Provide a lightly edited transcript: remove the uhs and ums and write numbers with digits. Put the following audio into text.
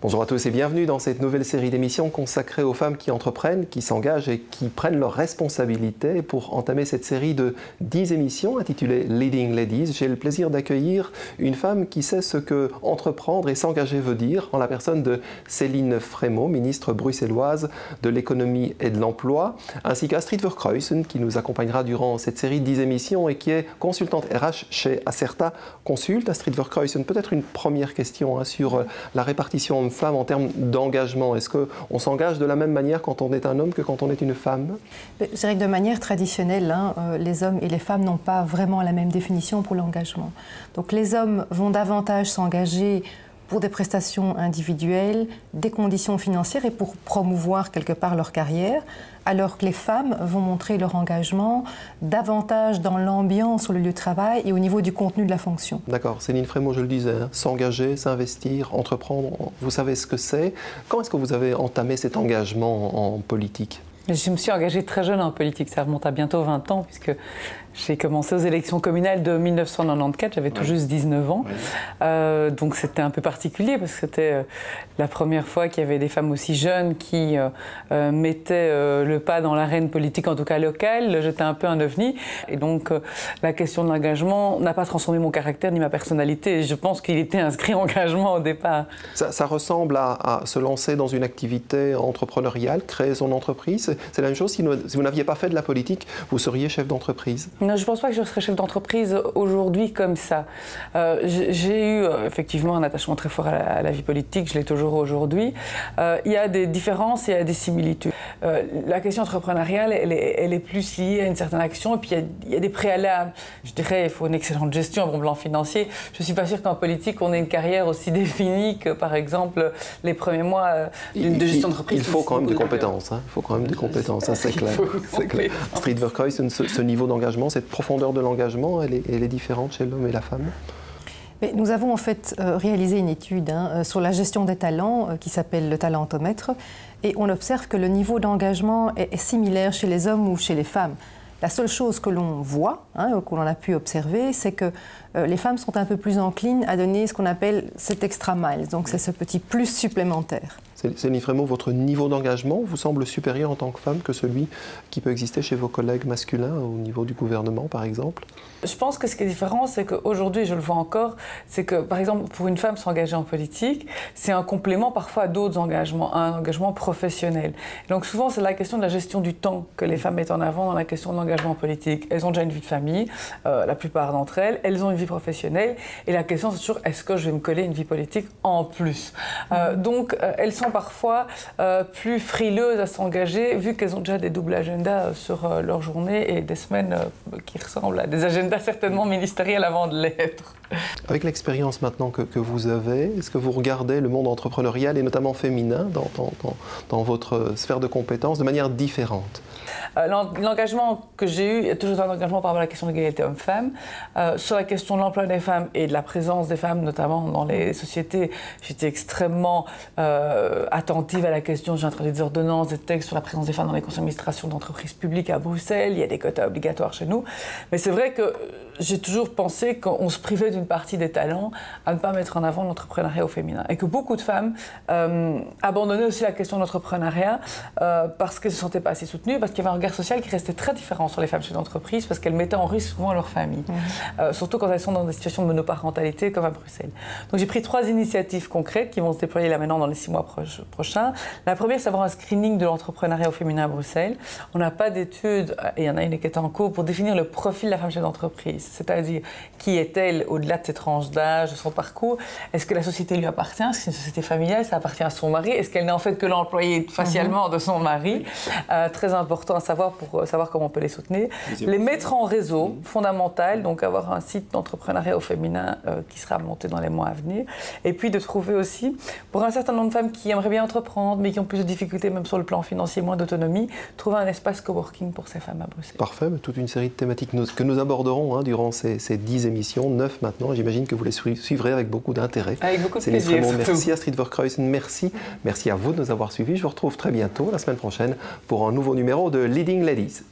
Bonjour à tous et bienvenue dans cette nouvelle série d'émissions consacrée aux femmes qui entreprennent, qui s'engagent et qui prennent leurs responsabilités. Pour entamer cette série de 10 émissions intitulée Leading Ladies, j'ai le plaisir d'accueillir une femme qui sait ce que entreprendre et s'engager veut dire, en la personne de Céline Frémaux, ministre bruxelloise de l'économie et de l'emploi, ainsi qu'Astrid Verkruyssen qui nous accompagnera durant cette série de 10 émissions et qui est consultante RH chez Acerta Consult. Astrid Verkruyssen, peut-être une première question sur la répartition homme-femme en termes d'engagement. Est-ce qu'on s'engage de la même manière quand on est un homme que quand on est une femme? Je dirais que de manière traditionnelle, les hommes et les femmes n'ont pas vraiment la même définition pour l'engagement. Donc les hommes vont davantage s'engager pour des prestations individuelles, des conditions financières et pour promouvoir quelque part leur carrière, alors que les femmes vont montrer leur engagement davantage dans l'ambiance sur le lieu de travail et au niveau du contenu de la fonction. D'accord. Céline Frémaux, je le disais, s'engager, s'investir, entreprendre, vous savez ce que c'est. Quand est-ce que vous avez entamé cet engagement en politique? Je me suis engagée très jeune en politique, ça remonte à bientôt 20 ans, puisque j'ai commencé aux élections communales de 1994, j'avais tout juste 19 ans. Donc c'était un peu particulier, parce que c'était la première fois qu'il y avait des femmes aussi jeunes qui mettaient le pas dans l'arène politique, en tout cas locale. J'étais un peu un ovni. Et donc la question de l'engagement n'a pas transformé mon caractère ni ma personnalité. Je pense qu'il était inscrit engagement au départ. Ça ressemble à se lancer dans une activité entrepreneuriale, créer son entreprise. C'est la même chose, si vous n'aviez pas fait de la politique, vous seriez chef d'entreprise? Non, je ne pense pas que je serais chef d'entreprise aujourd'hui comme ça. J'ai eu effectivement un attachement très fort à la vie politique, je l'ai toujours aujourd'hui. Il y a des différences et il y a des similitudes. La question entrepreneuriale, elle est plus liée à une certaine action, et puis il y a des préalables. Je dirais il faut une excellente gestion, un bon plan financier. Je ne suis pas sûre qu'en politique, on ait une carrière aussi définie que, par exemple, les premiers mois de gestion d'entreprise. Il faut quand même des compétences, il faut quand même des compétences, ça c'est clair. Astrid Verkruyssen, ce niveau d'engagement, cette profondeur de l'engagement, elle est différente chez l'homme et la femme? Mais nous avons en fait réalisé une étude sur la gestion des talents qui s'appelle le talentomètre, et on observe que le niveau d'engagement est similaire chez les hommes ou chez les femmes. La seule chose que l'on voit, que l'on a pu observer, c'est que les femmes sont un peu plus enclines à donner ce qu'on appelle cet extra mile, donc c'est ce petit plus supplémentaire. Céline Frémaux, votre niveau d'engagement vous semble supérieur en tant que femme que celui qui peut exister chez vos collègues masculins au niveau du gouvernement, par exemple? Je pense que ce qui est différent, c'est qu'aujourd'hui, je le vois encore, c'est que, par exemple, pour une femme s'engager en politique, c'est un complément parfois à d'autres engagements, un engagement professionnel. Donc souvent, c'est la question de la gestion du temps que les femmes mettent en avant dans la question de l'engagement politique. Elles ont déjà une vie de famille, la plupart d'entre elles, elles ont une vie professionnelle, et la question, c'est toujours, est-ce que je vais me coller une vie politique en plus? Donc, elles sont parfois plus frileuses à s'engager, vu qu'elles ont déjà des doubles agendas sur leur journée et des semaines qui ressemblent à des agendas certainement ministériels avant de l'être. Avec l'expérience maintenant que vous avez, est-ce que vous regardez le monde entrepreneurial et notamment féminin dans votre sphère de compétences de manière différente? L'engagement que j'ai eu, il y a toujours un engagement par rapport à la question de l'égalité homme-femme. Sur la question de l'emploi des femmes et de la présence des femmes, notamment dans les sociétés, j'étais extrêmement attentive à la question. J'ai introduit des ordonnances, des textes sur la présence des femmes dans les conseils d'administration d'entreprises publiques à Bruxelles. Il y a des quotas obligatoires chez nous. Mais c'est vrai que j'ai toujours pensé qu'on se privait d'une partie des talents à ne pas mettre en avant l'entrepreneuriat au féminin. Et que beaucoup de femmes abandonnaient aussi la question de l'entrepreneuriat parce qu'elles ne se sentaient pas assez soutenues, parce qu'il y avait un regard social qui restait très différent sur les femmes chefs d'entreprise, parce qu'elles mettaient en risque souvent leur famille, surtout quand elles sont dans des situations de monoparentalité comme à Bruxelles. Donc j'ai pris 3 initiatives concrètes qui vont se déployer là maintenant dans les 6 mois prochains. La première, c'est d'avoir un screening de l'entrepreneuriat au féminin à Bruxelles. On n'a pas d'études, et il y en a une qui est en cours, pour définir le profil de la femme chef d'entreprise. C'est-à-dire, qui est-elle au-delà de ses tranches d'âge, de son parcours? Est-ce que la société lui appartient? Est-ce que c'est une société familiale? Ça appartient à son mari? Est-ce qu'elle n'est en fait que l'employée facialement de son mari? Très important à savoir pour savoir comment on peut les soutenir. Les mettre en réseau, fondamental, donc avoir un site d'entrepreneuriat au féminin qui sera monté dans les mois à venir. Et puis de trouver aussi, pour un certain nombre de femmes qui aimeraient bien entreprendre, mais qui ont plus de difficultés même sur le plan financier, moins d'autonomie, trouver un espace coworking pour ces femmes à Bruxelles. Parfait, toute une série de thématiques que nous aborderons durant ces 10 émissions, 9 maintenant. J'imagine que vous les suivrez avec beaucoup d'intérêt. Avec beaucoup de plaisir. Merci Astrid Verkruyssen, merci à vous de nous avoir suivis. Je vous retrouve très bientôt, la semaine prochaine, pour un nouveau numéro de Leading Ladies.